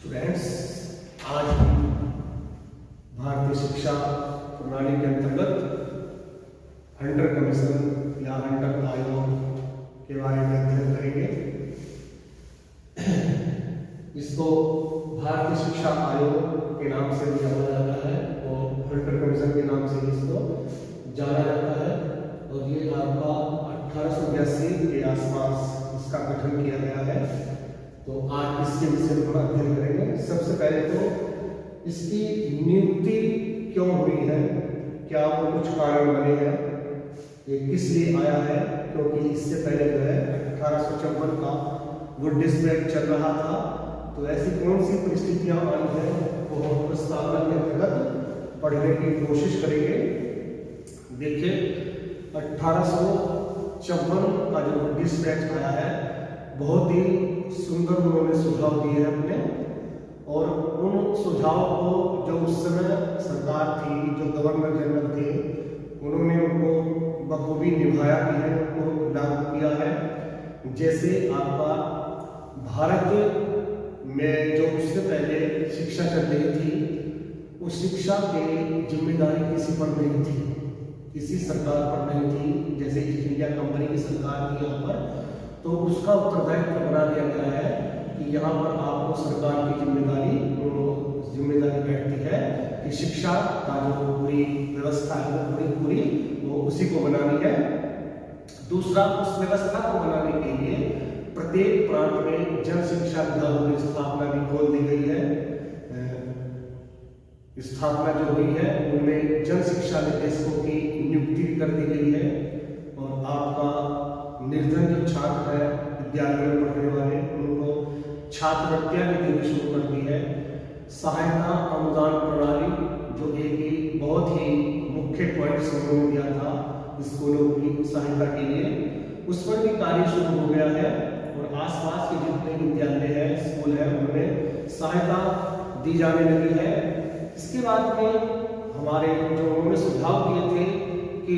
Students, आज हम भारतीय शिक्षा प्रणाली के अंतर्गत हंटर कमीशन या हंटर आयोग के बारे में अध्ययन करेंगे। इसको भारतीय शिक्षा आयोग के नाम से भी जाना जाता है और हंटर कमीशन के नाम से इसको जाना जाता है। और ये आपका 1882 के आसपास इसका गठन किया गया है। तो आज इसके विषय में थोड़ा अध्ययन करेंगे। सबसे पहले तो इसकी नियुक्ति क्यों हुई है, क्या वो कुछ कारण बने हैं, ये किस लिए आया है, क्योंकि इससे पहले जो है 1854 का वो डिस्पैच चल रहा था। तो ऐसी कौन सी परिस्थितियां आई हैं वो हम प्रस्तावना के अंतर्गत पढ़ने की कोशिश करेंगे। देखिए, 1854 का जो डिस्पैच आया है, बहुत ही सुंदर उन्होंने सुझाव दिए हैं अपने, और उन सुझाव को जो उस समय सरकार थी, जो गवर्नर जनरल थे, उन्होंने उनको बखूबी निभाया भी है, उनको लागू किया है। जैसे आपका भारत में जो उससे पहले शिक्षा चल रही थी, उस शिक्षा की जिम्मेदारी किसी पर नहीं थी, किसी सरकार पर नहीं थी। जैसे ईस्ट इंडिया कंपनी की सरकार थी यहाँ पर, तो उसका उत्तरदायित्व बना दिया गया है कि यहाँ पर आपको सरकार की जिम्मेदारी बैठती है कि शिक्षा का जो पूरी व्यवस्था है वो पूरी वो उसी को बनानी है। दूसरा, उस व्यवस्था को बनाने के लिए प्रत्येक प्रांत में जन शिक्षा विभागों की स्थापना भी खोल दी गई है। स्थापना जो हुई है उनमें जन शिक्षा निर्देशकों की नियुक्ति भी कर दी गई है। और आपका निर्धन जो छात्र है, विद्यालयों में पढ़ने वाले, उनको छात्रवृत्तियां भी देनी शुरू कर दी है। सहायता अनुदान प्रणाली जो एक बहुत ही मुख्य पॉइंट उन्होंने दिया था स्कूलों की सहायता के लिए, उस पर भी कार्य शुरू हो गया है। और आसपास के जितने विद्यालय है, स्कूल है, उनमें सहायता दी जाने लगी है। इसके बाद में हमारे जो उन्होंने सुझाव दिए थे कि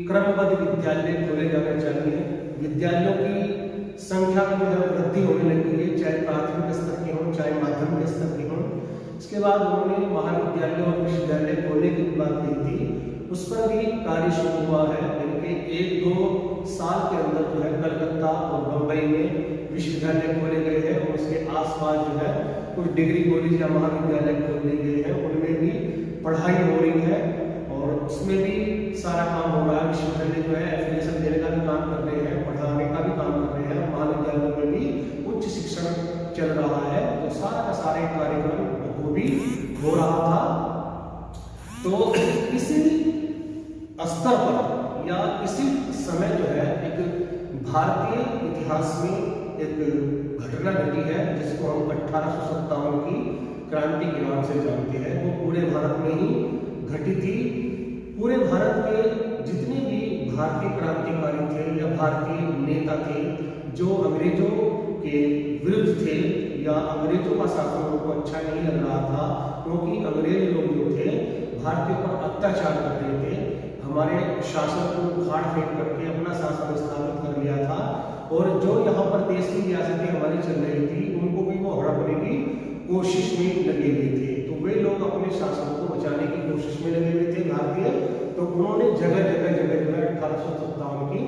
क्रमबद्ध विद्यालय खोले जाने चाहिए, विद्यालयों की संख्या में जो है वृद्धि होने लगी है, चाहे प्राथमिक स्तर की हो चाहे माध्यमिक स्तर की हो। इसके बाद उन्होंने महाविद्यालय और विश्वविद्यालय खोलने की बात की थी, उस पर भी कार्य शुरू हुआ है। यानी कि 1-2 साल के अंदर जो है कलकत्ता और बम्बई में विश्वविद्यालय खोले गए हैं, और उसके आसपास जो है कुछ डिग्री कॉलेज या महाविद्यालय खोले गए हैं, उनमें भी पढ़ाई हो रही है और उसमें भी सारा काम हो रहा है। विश्वविद्यालय जो है एफिलिएशन देने का भी काम कर रहे हैं, पढ़ाने का भी काम कर रहे हैं, महाविद्यालयों में भी उच्च शिक्षण चल रहा है। तो सारा का सारे कार्यक्रम वो भी हो रहा था। तो इसी स्तर पर या इसी समय जो है एक भारतीय इतिहास में एक घटना घटी है, जिसको हम 1857 की क्रांति के नाम से जानते हैं। वो पूरे भारत में ही घटी थी। पूरे भारत के जितने भी भारतीय क्रांतिकारी थे या भारतीय नेता थे, जो अंग्रेजों के विरुद्ध थे या अंग्रेजों का शासन उनको अच्छा नहीं लग रहा था, क्योंकि अंग्रेज लोग जो थे भारतीयों पर अत्याचार कर रहे थे, हमारे शासन को उखाड़ फेंक करके अपना शासन स्थापित कर लिया था। और जो यहाँ पर देश की रियासतें हमारी चल रही थी, उनको भी वो हड़पने की कोशिश में लगे हुए थे। तो वे लोग अपने शासन को बचाने की कोशिश में लगे हुए थे भारतीय। तो उन्होंने जगह जगह जो है 1857 की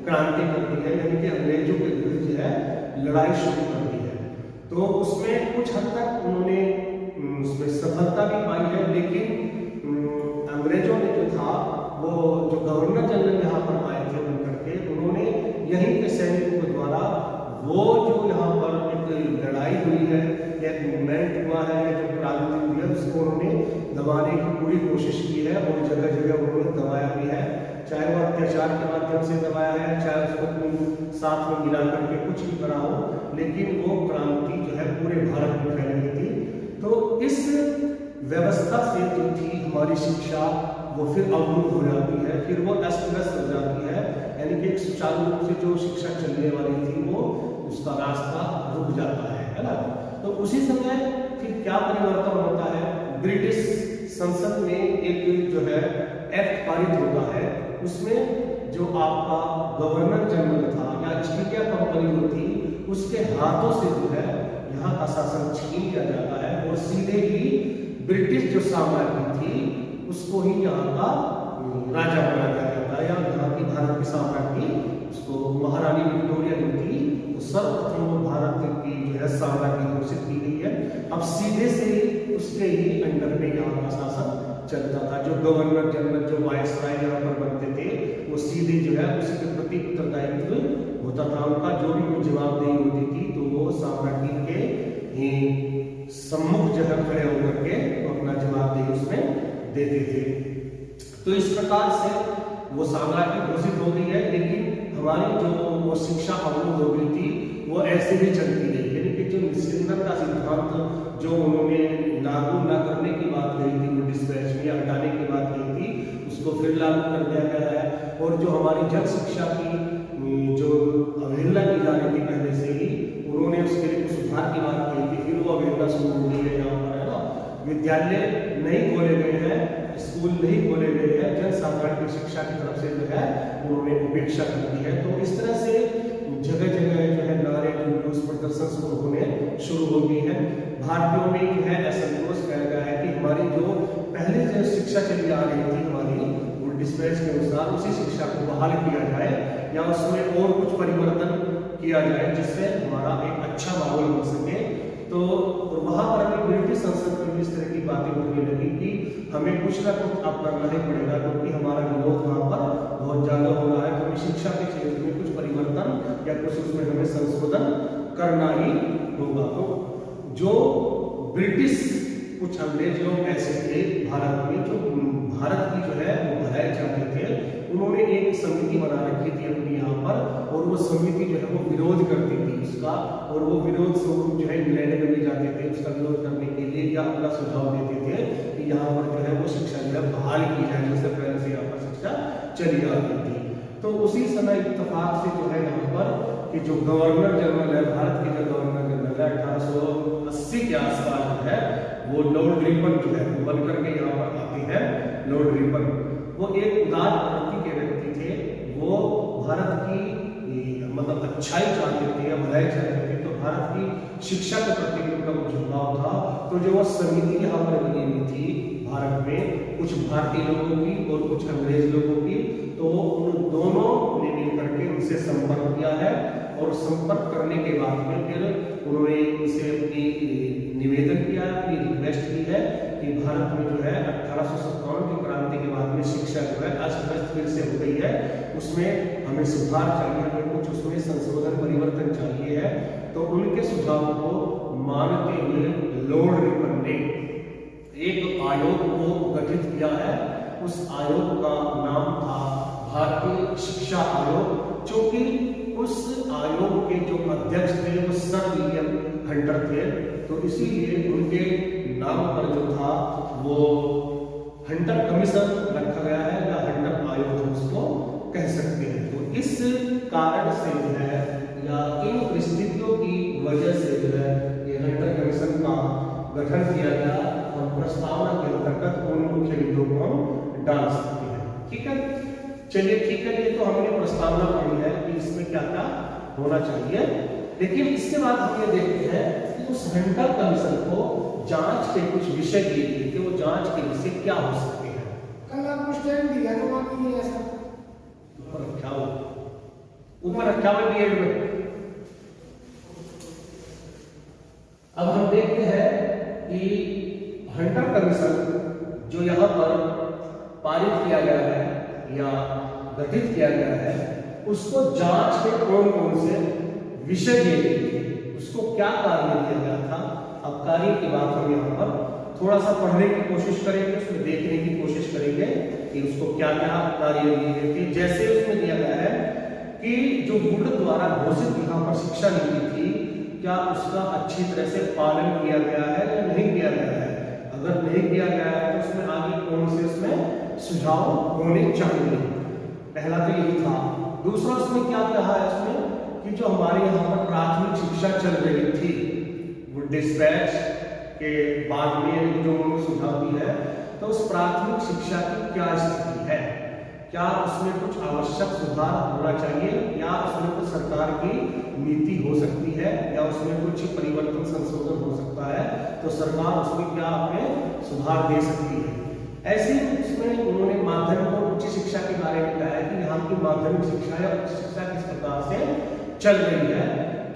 क्रांति कर दी है, यानी कि अंग्रेजों के विरुद्ध जो है लड़ाई शुरू कर दी है। तो उसमें कुछ हद तक उन्होंने उसमें सफलता भी पाई है, लेकिन अंग्रेजों ने जो था, वो जो गवर्नर जनरल यहाँ पर आए थे बनकर के, उन्होंने यहीं के सैनिकों के द्वारा वो जो यहाँ पर एक लड़ाई हुई है या मूवमेंट हुआ है या जो क्रांति हुई है, उसको उन्होंने दबाने की पूरी कोशिश की है और जगह जगह उन्होंने दबाया भी है। चाहे वो अत्याचार के माध्यम से दबाया है, चाहे उसको साथ में मिला करके कुछ भी करा हो, लेकिन वो क्रांति जो है पूरे भारत में फैल गई थी। तो इस व्यवस्था से जो थी हमारी शिक्षा, वो फिर अवरुद्ध हो जाती है, फिर वो अस्त व्यस्त हो जाती है। यानी कि एक सुचारू रूप से जो शिक्षा चलने वाली थी, वो उसका रास्ता रुक जाता है ना। तो उसी समय फिर क्या परिवर्तन होता है, ब्रिटिश संसद में एक जो है एक्ट पारित होता है। उसमें जो आपका गवर्नर जनरल था या ईस्ट इंडिया कंपनी जो थी, उसके हाथों से जो है यहाँ का शासन छीन लिया जाता है और सीधे ही ब्रिटिश जो साम्राज्य थी उसको ही यहाँ का राजा बना दिया जाता है, या यहाँ की भारत की साम्राज्य उसको महारानी विक्टोरिया जो थी तो सर्वप्रथम भारत की जो है साम्राज्य घोषित की गई है। अब सीधे से उसके ही अंडर में यहाँ का शासन चलता था। जो गवर्नर जनरल जो वायसराय यहाँ पर बनते थे वो सीधे जो है उसके प्रति उत्तरदायित्व होता था, उनका जो भी कोई जवाबदेही होती थी तो वो साम्राज्य के सम्मुख जो है खड़े होकर के अपना जवाबदेही उसमें देते थे। तो इस प्रकार से वो साम्राज्य घोषित हो गई है, लेकिन हमारी जो वो शिक्षा अवरुद्ध हो गई थी वो ऐसे ही चलती रही। यानी कि जो निस्सिंदन का सिद्धांत जो उन्होंने लागू न करने की बात कही थी, वो डिस्पैच में हटाने की बात कही थी, उसको फिर लागू कर दिया गया है। और जो हमारी जन शिक्षा की जो अवहेलना की जा रही थी पहले से ही, उन्होंने उसके लिए सुधार की बात कही थी, फिर वो अवहेलना शुरू हो गई है। यहाँ पर है ना, विद्यालय नहीं खोले गए हैं, स्कूल नहीं खोले गए हैं, जन साधारण की शिक्षा की तरफ से जो है उन्होंने उपेक्षा कर दी है। तो इस तरह से जगह जगह जो है नारे जुलूस प्रदर्शन शुरू होने शुरू हो गई है। भारतीयों में जो है असंतोष फैल गया है कि हमारी जो पहले जो शिक्षा चली आ रही थी हमारी वो डिस्पैच के अनुसार उसी शिक्षा को बहाल किया जाए या उसमें और कुछ परिवर्तन किया जाए जिससे हमारा एक अच्छा माहौल बन सके। तो वहां पर हमें ब्रिटिश संसद में इस तरह की बातें होने लगी कि हमें कुछ ना कुछ अब करना ही पड़ेगा, क्योंकि हमारा विरोध वहां पर बहुत ज्यादा हो रहा है। तो हमें शिक्षा के क्षेत्र में कुछ परिवर्तन या कुछ उसमें हमें संशोधन करना ही होगा। तो जो ब्रिटिश कुछ अंग्रेज लोग ऐसे थे भारत में जो भारत की जो है वो भलाई चाहते थे, उन्होंने एक समिति बना रखी थी अपनी यहाँ पर, और वो समिति जो है वो विरोध करती थी उसका, और वो विरोध स्वरूप जो है इंग्लैंड में भी जाते थे उसका विरोध करने के लिए, या अपना सुझाव देते थे कि यहाँ पर जो है वो शिक्षा जो है बहाल की जाए, जिससे पहले से यहाँ पर शिक्षा चली आ रही थी। तो उसी समय इत्तेफाक से जो है यहाँ पर कि जो गवर्नर जनरल है, भारत के जो गवर्नर जनरल है 1880 के आसपास जो है वो लॉर्ड रिपन जो है वो बन करके यहाँ पर आते हैं। लॉर्ड रिपन वो एक उदार प्रवृत्ति के व्यक्ति थे, वो भारत की मतलब अच्छाई चाहते थे या भलाई चाहते थे, तो भारत की शिक्षा के प्रति उनका झुकाव था। तो जो वो समिति यहाँ पर बनी हुई थी भारत में कुछ भारतीय लोगों की और कुछ अंग्रेज लोगों की, तो उन दोनों ने मिल करके उनसे संपर्क किया है, और संपर्क करने के बाद में फिर उन्होंने उनसे अपनी निवेदन किया, अपनी रिक्वेस्ट की है कि भारत में जो है 1857 की क्रांति के बाद में शिक्षा जो है अस्त व्यस्त फिर से हो गई है, उसमें हमें सुधार चाहिए, हमें कुछ उसमें संशोधन परिवर्तन चाहिए है। तो उनके सुझाव को मानते हुए लॉर्ड रिपन ने एक आयोग को गठित किया है। उस आयोग का नाम था भारतीय शिक्षा आयोग, क्योंकि उस आयोग के जो अध्यक्ष थे वो सर विलियम हंटर थे, तो इसीलिए उनके नाम पर जो था वो हंटर कमीशन रखा गया है, या हंटर आयोग उसको कह सकते हैं। तो इस कारण से जो है या इन परिस्थितियों की वजह से जो है ये हंटर कमीशन का गठन किया गया, और प्रस्तावना के अंतर्गत उन मुख्य बिंदुओं को हम डाल सकते हैं। ठीक है, चलिए ठीक है, ये तो हमने प्रस्तावना पढ़ी है कि इसमें क्या क्या होना चाहिए, लेकिन इसके बाद हम ये देखते हैं कि उस हंटर कमीशन को जांच के कुछ विषय दिए गए थे, वो जांच के विषय क्या हो सकते हैं। कल आपको स्टैंड दिया तो वहां ये ऐसा ऊपर रखा हुआ बीएड में। अब हम देखते हैं कि हंटर कमीशन जो यहाँ पर पारित किया गया है या गठित किया गया है, उसको जांच के कौन कौन से विषय दिए गए थे, उसको क्या कार्य दिया गया था। अब कार्य की बात हम यहाँ पर थोड़ा सा पढ़ने की कोशिश करेंगे, उसमें देखने की कोशिश करेंगे कि उसको क्या क्या कार्य दिए गए थे। जैसे उसमें दिया गया है कि जो वुड द्वारा घोषित यहाँ पर शिक्षा नीति थी, क्या उसका अच्छी तरह से पालन किया गया है या नहीं किया गया है। अगर नहीं किया गया है तो उसमें आगे कौन से उसमें सुझाव होने चाहिए, पहला तो यही था। दूसरा उसमें क्या कहा है उसमें कि जो हमारे यहाँ पर प्राथमिक शिक्षा चल रही थी वो डिस्पैच के बाद में जो उन्होंने सुझाव दी है, तो उस प्राथमिक शिक्षा की क्या स्थिति है, क्या उसमें कुछ आवश्यक सुधार होना चाहिए, या उसमें कुछ सरकार की नीति हो सकती है, या उसमें कुछ परिवर्तन संशोधन तो सरकार उसमें क्या अपने सुधार दे सकती है। ऐसे उसमें उन्होंने माध्यमिक और उच्च शिक्षा के बारे में कहा है कि यहाँ की माध्यमिक शिक्षा या उच्च शिक्षा किस प्रकार से चल रही है,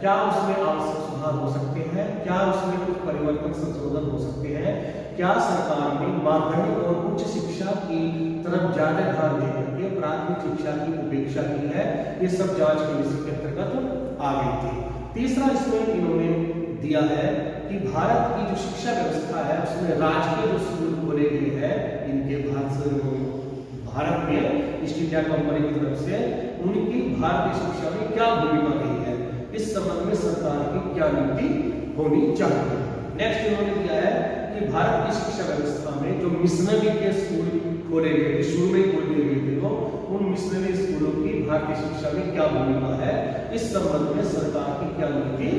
क्या उसमें आवश्यक सुधार हो सकते हैं, क्या उसमें कुछ परिवर्तन संशोधन हो सकते हैं, क्या सरकार ने माध्यमिक और उच्च शिक्षा की तरफ ज्यादा ध्यान देकर के प्राथमिक शिक्षा की उपेक्षा की है। ये सब जांच के विषय के अंतर्गत आ गई थी। तीसरा इसमें इन्होंने दिया है कि भारत की जो शिक्षा व्यवस्था है उसमें राजकीय जो स्कूल खोले गए हैं इनके भारत में ईस्ट इंडिया कंपनी की तरफ से, उनकी भारतीय शिक्षा में क्या भूमिका रही है, इस संबंध में सरकार की क्या नीति होनी चाहिए। नेक्स्ट इन्होंने दिया है कि भारत की शिक्षा व्यवस्था में जो मिशनरी के स्कूल खोले गए थे, शुरू में खोले गए थे, तो उन मिशनरी स्कूलों की भारतीय शिक्षा में क्या भूमिका है, इस संबंध में सरकार की क्या नीति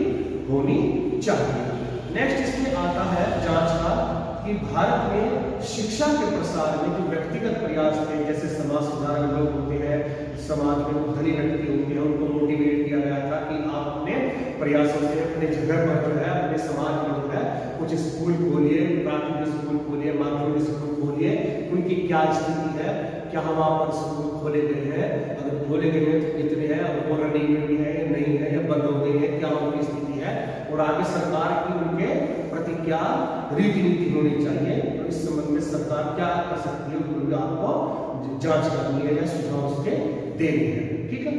होनी चाहिए। नेक्स्ट इसमें आता है जांच का कि भारत में शिक्षा के प्रसार में जो व्यक्तिगत प्रयास थे, जैसे समाज सुधारक लोग होते हैं, समाज में धनी व्यक्ति होते हैं, उनको मोटिवेट किया गया था कि आप अपने प्रयासों से अपने जगह पर जो है, अपने समाज में जो है कुछ स्कूल खोलिए, प्राथमिक स्कूल खोलिए, माध्यमिक स्कूल खोलिए, उनकी क्या स्थिति है, क्या वहाँ पर स्कूल खोले गए हैं, अगर खोले गए हैं तो कितने हैं, और वो रनिंग में भी है या नहीं है, या बंद हो गई है, क्या उनकी स्थिति है, और आगे सरकार की उनके प्रति क्या रीति नीति होनी चाहिए, तो इस संबंध में सरकार क्या कर सकती है, उनको आपको जांच करनी है या सुझाव उसके देने हैं। ठीक है,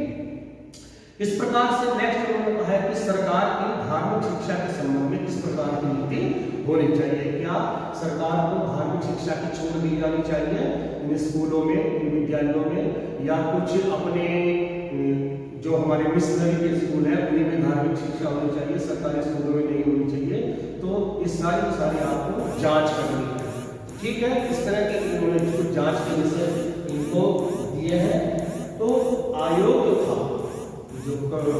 इस प्रकार से नेक्स्ट उन्होंने कहा है कि सरकार की धार्मिक शिक्षा के संबंध में किस प्रकार की नीति होनी चाहिए। क्या सरकार को धार्मिक शिक्षा की छूट दी जानी चाहिए इन स्कूलों में, इन विद्यालयों में, या कुछ अपने जो हमारे मिशनरी के स्कूल है उन्हीं में धार्मिक शिक्षा होनी चाहिए, सरकारी स्कूलों में नहीं होनी चाहिए। तो इस सारी आपको जांच करनी है। ठीक है, इस तरह के इन्होंने जो जांच के विषय इनको दिए हैं। तो आयोग जो था, जो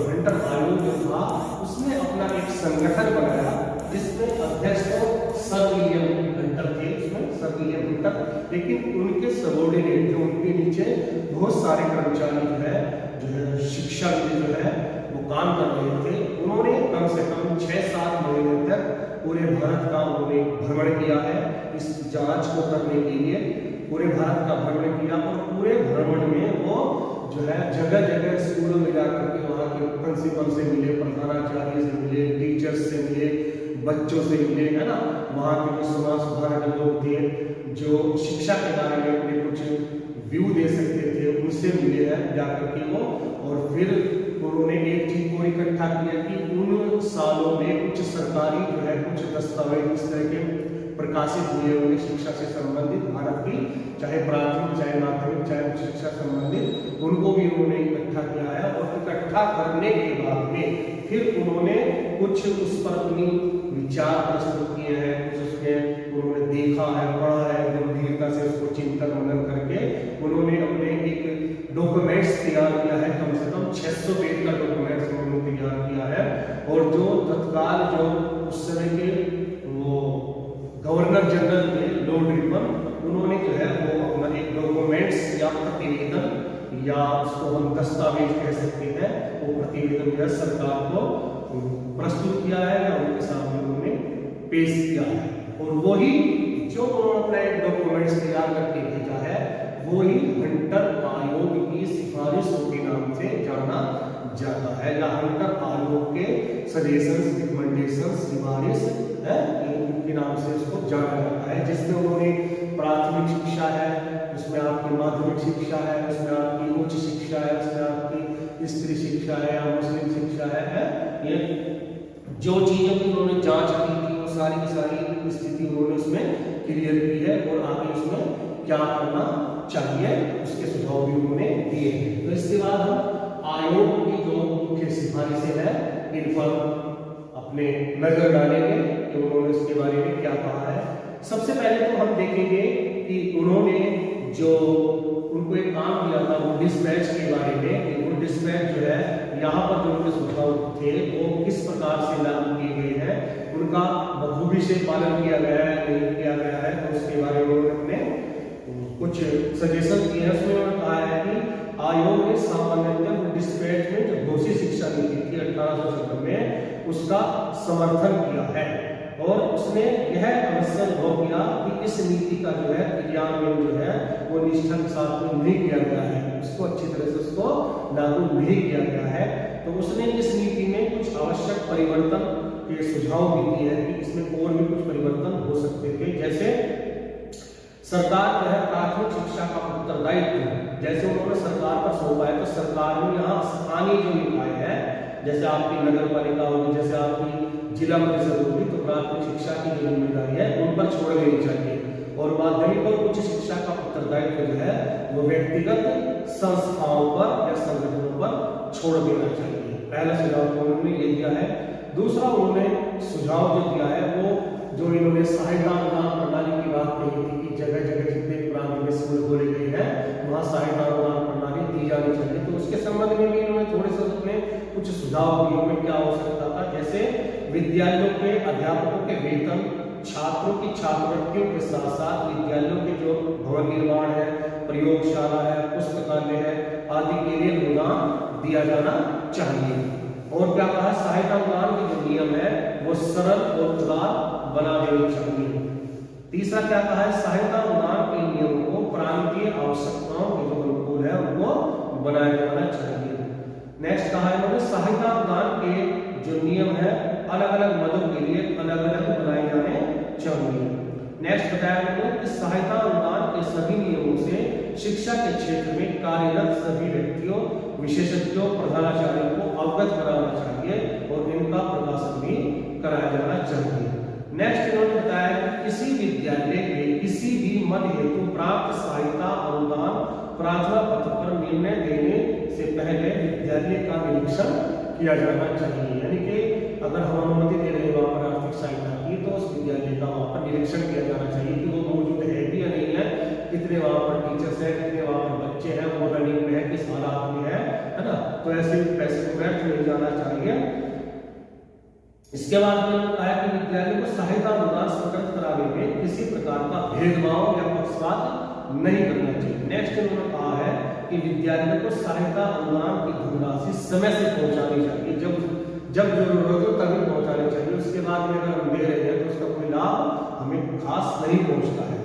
हंटर आयोग जो था, उसने अपना एक संगठन बनाया जिसमें अध्यक्ष तो सर विलियम हंटर थे, उसमें सर विलियम हंटर, लेकिन उनके सबॉर्डिनेट थे, उनके नीचे बहुत सारे कर्मचारी जो है शिक्षा के जो है वो काम कर रहे थे। उन्होंने कम से कम 6-7 महीने तक पूरे भारत का उन्होंने भ्रमण किया है इस जांच को करने के लिए, पूरे भारत का भ्रमण किया, और पूरे भ्रमण में वो जो है जगह जगह स्कूलों में जाकर के वहाँ के प्रिंसिपल से मिले, प्रधानाचार्य से मिले, टीचर्स से मिले, बच्चों से मिले, है ना, वहाँ के जो समाज सुधारक लोग थे, जो शिक्षा के बारे में अपने कुछ व्यू दे सकते थे, उनसे मिले हैं जाकर के वो, और फिर उन्होंने एक चीज को इकट्ठा किया कि उन सालों में कुछ सरकारी जो है कुछ दस्तावेज इस तरह के प्रकाशित हुए होंगे शिक्षा से संबंधित, भारत की चाहे प्राथमिक चाहे माध्यमिक चाहे उच्च शिक्षा संबंधित, उनको भी उन्होंने इकट्ठा किया है। और इकट्ठा करने के बाद में फिर उन्होंने कुछ उस पर अपनी विचार प्रस्तुत किए हैं, कुछ उसमें उन्होंने देखा है, पढ़ा है, गंभीरता से उसको चिंतन मनन करके उन्होंने अपने एक डॉक्यूमेंट्स तैयार किया है, कम से कम 600 पेज का डॉक्यूमेंट्स उन्होंने तैयार किया है। और जो तत्काल जो उस समय के वो गवर्नर जनरल थे लॉर्ड रिपन, उन्होंने जो है वो अपना एक डॉक्यूमेंट्स या प्रतिवेदन, या उसको हम दस्तावेज कह सकते हैं, वो प्रतिवेदन जो है सरकार को प्रस्तुत किया है या उनके सामने उन्होंने पेश किया है। और वही जो उन्होंने अपना एक डॉक्यूमेंट्स तैयार करके भेजा है, वही हंटर आयोग की सिफारिशों के नाम से जाना जाता है, या हंटर आयोग के सजेशंस, रिकमेंडेशंस, सिफारिश है, इनके नाम से उसको जाना जाता है। जिसमें उन्होंने प्राथमिक शिक्षा है, उसमें आपकी माध्यमिक शिक्षा है, उसमें आपकी उच्च शिक्षा है, उसमें आपकी स्त्री शिक्षा है या मुस्लिम शिक्षा है, ये जो चीजों की उन्होंने जांच की थी वो सारी की सारी स्थिति उन्होंने उसमें क्लियर की है, और आगे उसमें क्या करना चाहिए उसके सुझाव भी उन्होंने दिए हैं। तो इसके बाद हम आयोग की जो मुख्य सिफारिशें हैं इन पर अपने नजर डालेंगे कि उन्होंने उसके बारे में क्या कहा है। सबसे पहले तो हम देखेंगे कि उन्होंने जो उनको एक काम दिया था वो डिस्पैच के बारे में, वो डिस्पैच जो है यहाँ पर जो उनके सुझाव थे वो किस प्रकार से लागू किए गए हैं, उनका बखूबी से पालन किया गया है नहीं किया गया है, तो उसके बारे में उन्होंने अपने कुछ सजेशन दिए हैं। उसमें उन्होंने कहा है कि आयोग ने सामान्यतः डिस्पैच में जो घोषित शिक्षा नीति थी 1870 में उसका समर्थन किया है, और उसने यह अवश्य अनुभव किया कि इस नीति का जो है क्रियान्वयन जो है वो निष्ठा के साथ में नहीं किया गया है, उसको अच्छी तरह से उसको लागू नहीं किया गया है। तो उसने इस नीति में कुछ आवश्यक परिवर्तन के सुझाव भी दिए हैं कि इसमें और भी कुछ परिवर्तन हो सकते थे। जैसे सरकार जो है प्राथमिक शिक्षा का उत्तरदायित्व जैसे उन्होंने सरकार पर सौंपा है, तो सरकार ने यहाँ स्थानीय जो निकाय है, जैसे आपकी नगर पालिका होगी, जैसे आपकी जिला परिषद होगी, तो प्राथमिक शिक्षा की जो जिम्मेदारी है उन पर छोड़ देनी चाहिए और माध्यमिक और उच्च शिक्षा का उत्तरदायित्व जो है वो व्यक्तिगत संस्थाओं पर या संगठनों पर छोड़ देना चाहिए। पहला सुझाव तो उन्होंने ये दिया है। दूसरा उन्होंने सुझाव जो दिया है वो जो इन्होंने सहायता अनुदान प्रणाली की बात कही थी कि जगह जगह जितने प्रांत में स्कूल खोले गए हैं वहाँ सहायता अनुदान प्रणाली दी जानी चाहिए। तो उसके संबंध में भी इन्होंने थोड़े से उसमें कुछ सुझाव दिए उनमें क्या हो सकता था, जैसे विद्यालयों के अध्यापकों के वेतन, छात्रों की छात्रवृत्तियों के साथ साथ विद्यालयों के जो भवन निर्माण है, प्रयोगशाला है, पुस्तकालय है आदि के लिए अनुदान दिया जाना चाहिए। और क्या कहा, सहायता अनुदान के जो नियम है वो सरल और उदार बना देने चाहिए। तीसरा क्या कहा है, सहायता अनुदान के नियमों को प्रांतीय आवश्यकताओं के जो अनुकूल है उनको बनाया जाना चाहिए। नेक्स्ट कहा है इन्होंने सहायता अनुदान के जो नियम है अलग अलग मदों के लिए अलग अलग बनाए जाने चाहिए। नेक्स्ट बताया उन्होंने कि सहायता अनुदान के सभी नियमों से शिक्षा के क्षेत्र में कार्यरत सभी व्यक्तियों, विशेषज्ञों, प्रधानाचार्यों को अवगत कराना चाहिए और इनका प्रकाशन भी कराया जाना चाहिए। नेक्स्ट इन्होंने बताया कि किसी विद्यालय के किसी भी मद हेतु प्राप्त सहायता अनुदान प्रार्थना पत्र पर निर्णय देने से पहले विद्यालय का निरीक्षण किया जाना चाहिए। यानी कि अगर हम अनुमति दे रहे हैं वहाँ पर आर्थिक सहायता की तो उस विद्यालय का वहाँ पर निरीक्षण किया जाना चाहिए कि वो मौजूद है भी या नहीं है, कितने वहाँ पर टीचर्स हैं, कितने वहाँ पर बच्चे हैं, वो रनिंग में है, किस हालात में है ना। तो ऐसे पैसे को व्यर्थ नहीं जाना चाहिए। इसके बाद मैंने कहा कि विद्यालय को सहायता अनुदान स्वीकृत कराने में किसी प्रकार का भेदभाव या पक्षपात नहीं करना चाहिए। नेक्स्ट उन्होंने कहा है कि विद्यालय को सहायता अनुदान की धनराशि समय से पहुंचानी चाहिए, जब जरूरत हो तभी पहुंचानी चाहिए। उसके बाद में अगर हम दे रहे हैं तो उसका कोई लाभ हमें खास नहीं पहुंचता है।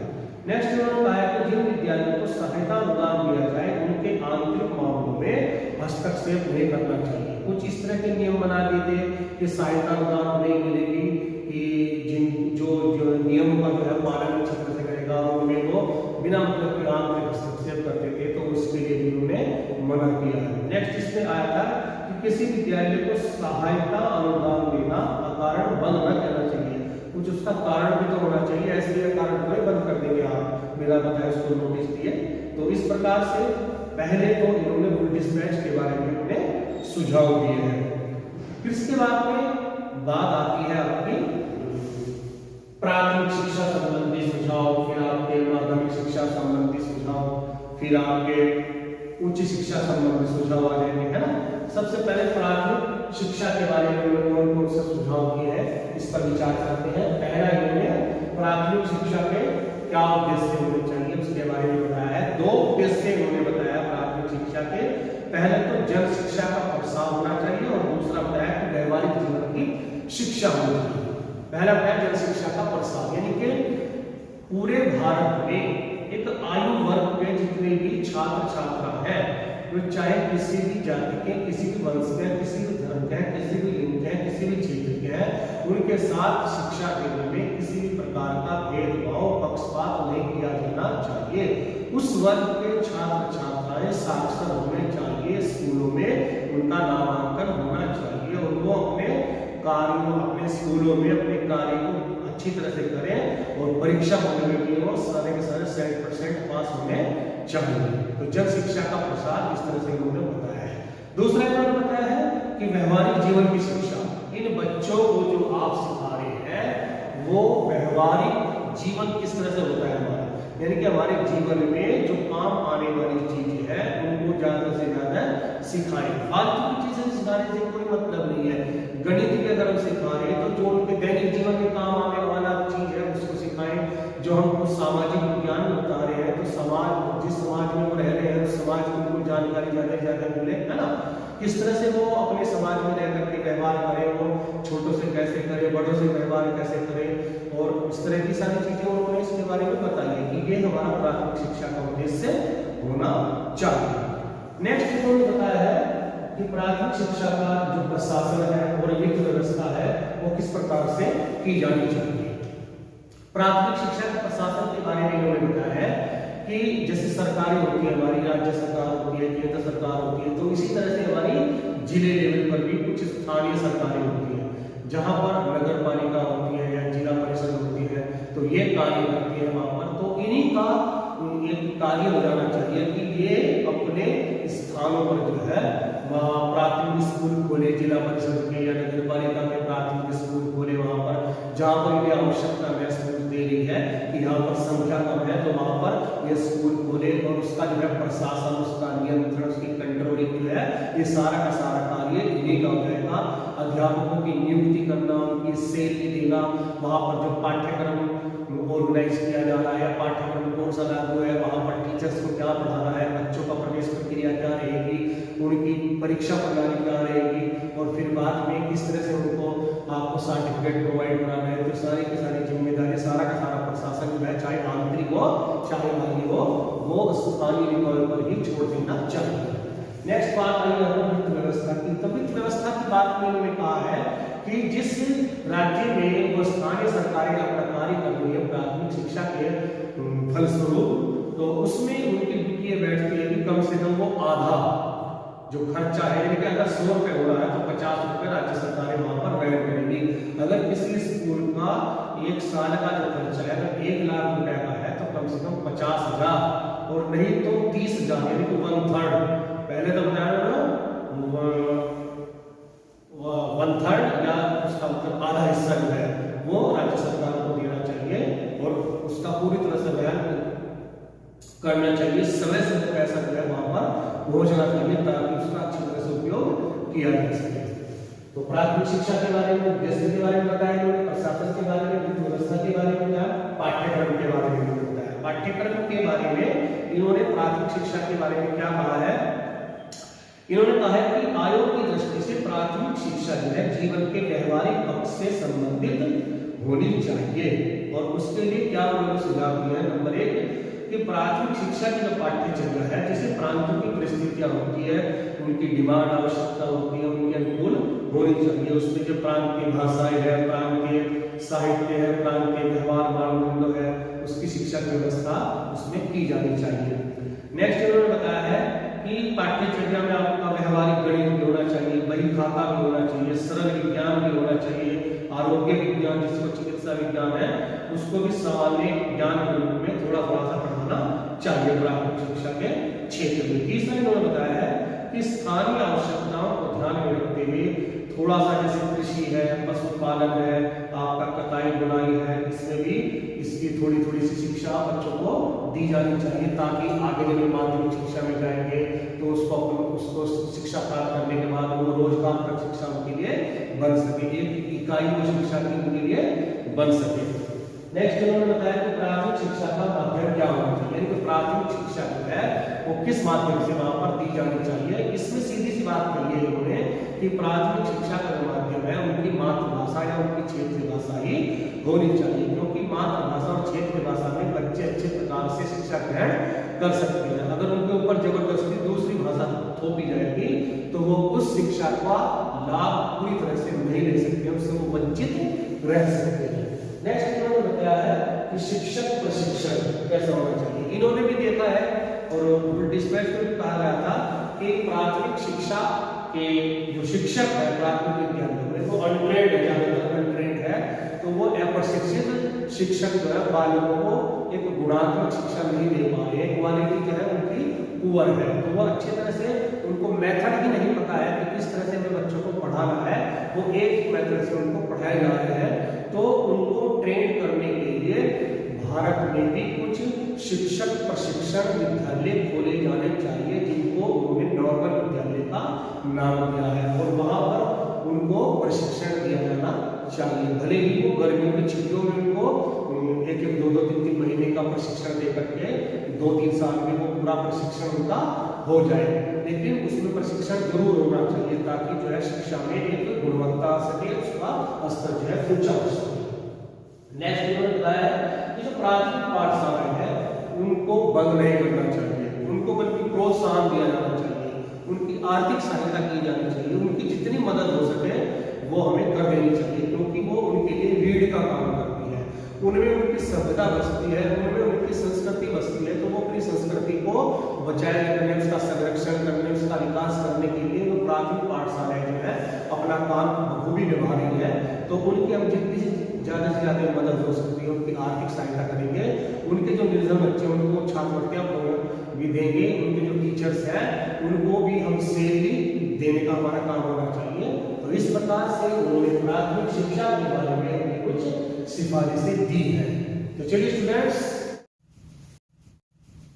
नेक्स्ट उन्होंने कहा है कि जिन विद्यालयों को सहायता अनुदान दिया जाए उनके आंतरिक मामलों में हस्तक्षेप नहीं करना चाहिए। कुछ इस तरह के नियम बना दिए थे कि सहायता अनुदान नहीं मिलेगी, कि जिन जो नियमों का जो है पालन अच्छी तरह से करेगा उनमें वो बिना मतलब के आंतरिक हस्तक्षेप करते थे, तो उसके लिए भी उन्होंने मना किया है। नेक्स्ट इसमें आया था कि किसी विद्यालय को सहायता अनुदान देना अकारण बंद न करना चाहिए, कुछ उसका कारण भी तो होना चाहिए, ऐसे कारण कोई बंद कर देंगे आप बिना बताए उसको नोटिस दिए। तो इस प्रकार से पहले तो इन्होंने बुल डिस्पैच के बारे में उन्हें सुझाव दिए हैं। फिर इसके बाद में बात आती है आपकी प्राथमिक शिक्षा संबंधी सुझाव, फिर आपके माध्यमिक शिक्षा संबंधी सुझाव, फिर आपके उच्च शिक्षा संबंधी सुझाव आ जाएंगे, है ना। सबसे पहले प्राथमिक शिक्षा के बारे में उन्होंने कौन से सुझाव किए हैं इस पर विचार करते हैं। पहला इन्होंने प्राथमिक शिक्षा के क्या उद्देश्य होने चाहिए उसके बारे में बताया है। दो उद्देश्य उन्होंने बताया प्राथमिक शिक्षा के। पहले तो जन शिक्षा का प्रसार होना चाहिए और दूसरा बताया कि व्यवहारिक जीवन की शिक्षा होनी चाहिए। पहला बताया जन शिक्षा का प्रसार, यानी कि पूरे भारत में एक आयु वर्ग के जितने भी छात्र छात्रा हैं, वो चाहे किसी भी जाति के, किसी भी वंश के, किसी भी धर्म के, किसी भी लिंग के, किसी भी क्षेत्र के हैं, उनके साथ शिक्षा देने में किसी भी प्रकार का भेदभाव पक्षपात नहीं किया जाना चाहिए। उस वर्ग के छात्र छात्राएं साक्षर होने चाहिए, स्कूलों में उनका नामांकन होना चाहिए और वो अपने कार्यों, अपने स्कूलों में अपने कार्य को अच्छी तरह से करें और परीक्षा होने में भी वो सारे के सारे 100% पास होने चाहिए। तो जन शिक्षा का प्रसार इस तरह से उन्होंने बताया है। दूसरा इन्होंने बताया है कि व्यवहारिक जीवन की शिक्षा, इन बच्चों को जो आप सिखा रहे हैं वो व्यवहारिक जीवन किस तरह से होता है हमारा, यानी कि हमारे जीवन में जो काम आने वाली चीजें हैं उनको ज्यादा से ज्यादा सिखाएं। फालतू की चीजें सिखाने से कोई मतलब नहीं है। गणित भी अगर हम सिखा रहे हैं तो जो उनके दैनिक जीवन में काम आने वाला चीज है उसको सिखाएं। जो हमको सामाजिक विज्ञान बता रहे हैं तो समाज, जिस समाज में वो रह रहे हैं उस समाज की उनको जानकारी ज्यादा से ज्यादा मिले, है ना। किस तरह से वो अपने समाज में रह करके व्यवहार करे, वो छोटों से कैसे करे, बड़ों से व्यवहार कैसे करे, और इस तरह की सारी चीजें उन्होंने इसके बारे में बताई है कि ये हमारा प्राथमिक शिक्षा का उद्देश्य होना चाहिए। नेक्स्ट उन्होंने बताया है कि प्राथमिक शिक्षा का जो प्रशासन है और वित्त व्यवस्था है वो किस प्रकार से की जानी चाहिए। प्राथमिक शिक्षा के प्रशासन के बारे में इन्होंने बताया है कि जैसे सरकारें होती है, हमारी राज्य सरकार होती है, केंद्र सरकार होती है, तो इसी तरह से हमारी जिले लेवल पर भी कुछ स्थानीय सरकारें होती है, जहां पर नगर पालिका होती है या जिला परिषद होती है, तो ये कार्य करती है वहां पर। तो इन्हीं का एक कार्य हो जाना चाहिए कि ये अपने स्थानों पर जो है वहाँ प्राथमिक स्कूल खोले, जिला परिषद के या नगर पालिका के प्राथमिक स्कूल खोले, वहाँ पर जहाँ पर इन्हें आवश्यकता महसूस दे रही है कि यहाँ पर संख्या कम है, तो वहाँ पर ये स्कूल खोले और उसका जो है प्रशासन, उसका नियंत्रण, उसकी कंट्रोलिंग जो है, ये सारा का सारा कार्य इन्हीं का हो जाएगा। अध्यापकों की नियुक्ति करना, उनकी सैलरी देना, वहाँ पर जो पाठ्यक्रम ऑर्गेनाइज किया जा रहा है, पाठ्यक्रम कौन सा लागू है, वहाँ पर टीचर्स को क्या पढ़ाना है, बच्चों का प्रवेश प्रक्रिया क्या रहेगी, उनकी परीक्षा प्रणाली क्या रहेगी, और फिर बाद में किस तरह से उनको आपको सर्टिफिकेट प्रोवाइड कराना है, तो सारी की सारी जिम्मेदारी, सारा का सारा प्रशासन जो है, चाहे आंतरिक हो चाहे बाहरी हो, वो स्थानीय लेवल पर ही छोड़ देना चाहिए। नेक्स्ट बात आई है वित्त व्यवस्था की। तो वित्त व्यवस्था की बात में उन्होंने कहा है कि जिस राज्य में वो स्थानीय सरकारें अपना कार्य कर रही है प्राथमिक शिक्षा के फलस्वरूप, तो उसमें उनकी वित्तीय बैठती है कि कम से कम वो आधा जो खर्चा है, यानी कि अगर 100 रुपए हो रहा है तो 50 रुपए राज्य सरकारें वहां पर व्यय करेंगी। अगर किसी स्कूल का एक साल का जो खर्चा है अगर 1 लाख रुपए का है तो कम से कम 50,000, और नहीं तो 30,000, यानी कि 1/3। पहले तो बताया ना 1/3 या उसका मतलब आधा हिस्सा जो है वो राज्य सरकार को देना चाहिए और उसका पूरी तरह से बयान करना चाहिए। समय से पैसा जो है वहां पर पहुंचना चाहिए ताकि उसका अच्छी तरह से उपयोग किया जा सके। तो प्राथमिक शिक्षा के बारे में, उद्देश्य के बारे में बताया उन्होंने, प्रशासन के बारे में, वित्त व्यवस्था के बारे में बताया, पाठ्यक्रम के बारे में बताया। पाठ्यक्रम के बारे में इन्होंने प्राथमिक शिक्षा के बारे में क्या कहा है, इन्होंने कहा है कि आयोग की दृष्टि से प्राथमिक शिक्षा जो है जीवन के व्यवहारिक पक्ष से संबंधित होनी चाहिए, और उसके लिए क्या उन्होंने सुझाव दिया है। नंबर 1 कि प्राथमिक शिक्षा की जो पाठ्यचर्या है, जैसे प्रांतों की परिस्थितियां होती है, उनकी डिमांड आवश्यकता होती है, उनके अनुकूल होनी चाहिए। उसमें जो प्रांत की भाषाएं है, प्रांत के साहित्य है, प्रांत के व्यवहार मानदंड है, उसकी शिक्षा की व्यवस्था उसमें की जानी चाहिए। नेक्स्ट इन्होंने बताया है कि पाठ्यचर्या में आपका व्यवहारिक गणित भी होना चाहिए, बही खाता भी होना चाहिए, सरल विज्ञान भी होना चाहिए, आरोग्य विज्ञान जिसको चिकित्सा विज्ञान है उसको भी सामान्य ज्ञान के रूप में थोड़ा थोड़ा सा पढ़ाना चाहिए प्राथमिक शिक्षा के क्षेत्र में। तीसरा इन्होंने बताया है कि स्थानीय आवश्यकताओं को ध्यान में रखते हुए थोड़ा सा जैसे कृषि है, पशुपालन है, आपका कताई बुनाई है, इसमें भी इसकी थोड़ी थोड़ी सी शिक्षा बच्चों को दी जानी चाहिए ताकि आगे जब माध्यमिक शिक्षा में जाएंगे तो उसको शिक्षा प्राप्त करने के बाद वो रोजगार पर शिक्षा उनके लिए बन सके, एक इकाई को शिक्षा की उनके लिए बन सके। नेक्स्ट उन्होंने बताया कि प्राथमिक शिक्षा का माध्यम क्या होना चाहिए, यानी कि प्राथमिक शिक्षा जो है वो किस माध्यम से वहां पर दी जानी चाहिए। इसमें सीधी सी बात कही है उन्होंने कि प्राथमिक शिक्षा का जो माध्यम है उनकी मातृभाषा या उनकी क्षेत्रीय भाषा ही होनी चाहिए, क्योंकि मातृभाषा और क्षेत्रीय भाषा में बच्चे अच्छे प्रकार से शिक्षा ग्रहण कर सकते हैं। अगर उनके ऊपर जबरदस्ती दूसरी भाषा थोपी जाएगी तो वो उस शिक्षा का लाभ पूरी तरह से नहीं ले सकते, उससे वो वंचित रह सकते हैं। नेक्स्ट इन्होंने बताया है कि शिक्षक प्रशिक्षण कैसा होना चाहिए। इन्होंने भी देखा है और डिस्पैच में भी कहा गया था कि प्राथमिक शिक्षा के जो शिक्षक है प्राथमिक विद्यालयों में वो अनट्रेंड है, ज्यादातर अनट्रेंड है, तो वो अप्रशिक्षित शिक्षक जो है बालकों को एक गुणात्मक शिक्षा नहीं दे पा रहे हैं, क्वालिटी जो है उनकी पुअर है, तो वो अच्छी तरह से उनको मेथड ही नहीं पता है कि किस तरह से हमें बच्चों को पढ़ाना है, वो एक मेथड से उनको पढ़ाए जा रहे हैं। तो उनको ट्रेन करने के लिए भारत में भी कुछ शिक्षक प्रशिक्षण विद्यालय खोले जाने चाहिए जिनको उन्होंने नॉर्मल विद्यालय का नाम दिया है, और वहां पर उनको प्रशिक्षण दिया जाना चाहिए। भले ही वो गर्मियों की छुट्टियों में उनको 1-1, 2-2, 3-3 महीने का प्रशिक्षण दे करके 2-3 साल में वो पूरा प्रशिक्षण उनका हो जाए। लेकिन उसमें प्रशिक्षण जरूर होना चाहिए ताकि जो है शिक्षा में एक गुणवत्ता आ सके, उसका स्तर जो है ऊंचा हो सके। नेक्स्ट इन्होंने बताया कि जो प्राथमिक पाठशालाएं हैं उनको बंद नहीं करना चाहिए, उनको बल्कि प्रोत्साहन दिया जाना चाहिए, उनकी आर्थिक सहायता की जानी चाहिए, उनकी जितनी मदद हो सके वो हमें कर देनी चाहिए, क्योंकि वो उनके लिए रीढ़ का काम करती है, उनमें उनकी सभ्यता बसती है, उनमें उनकी संस्कृति बसती है। तो वो अपनी संस्कृति को बचाए रखने, उसका संरक्षण करने, उसका विकास करने के लिए वो प्राथमिक पाठशालाएं जो है अपना काम बखूबी निभा रही है। तो उनकी हम जितनी ज़्यादा से ज़्यादा मदद हो सकती है उनकी आर्थिक सहायता करेंगे। उनके जो निर्धन बच्चे हैं उनको छात्रवृत्तियाँ भी देंगे, उनके जो टीचर्स हैं उनको भी हम सैलरी देने का हमारा काम होना चाहिए। तो इस प्रकार से उन्होंने प्राथमिक शिक्षा के बारे में कुछ सिफारिशें दी हैं। तो चलिए स्टूडेंट्स,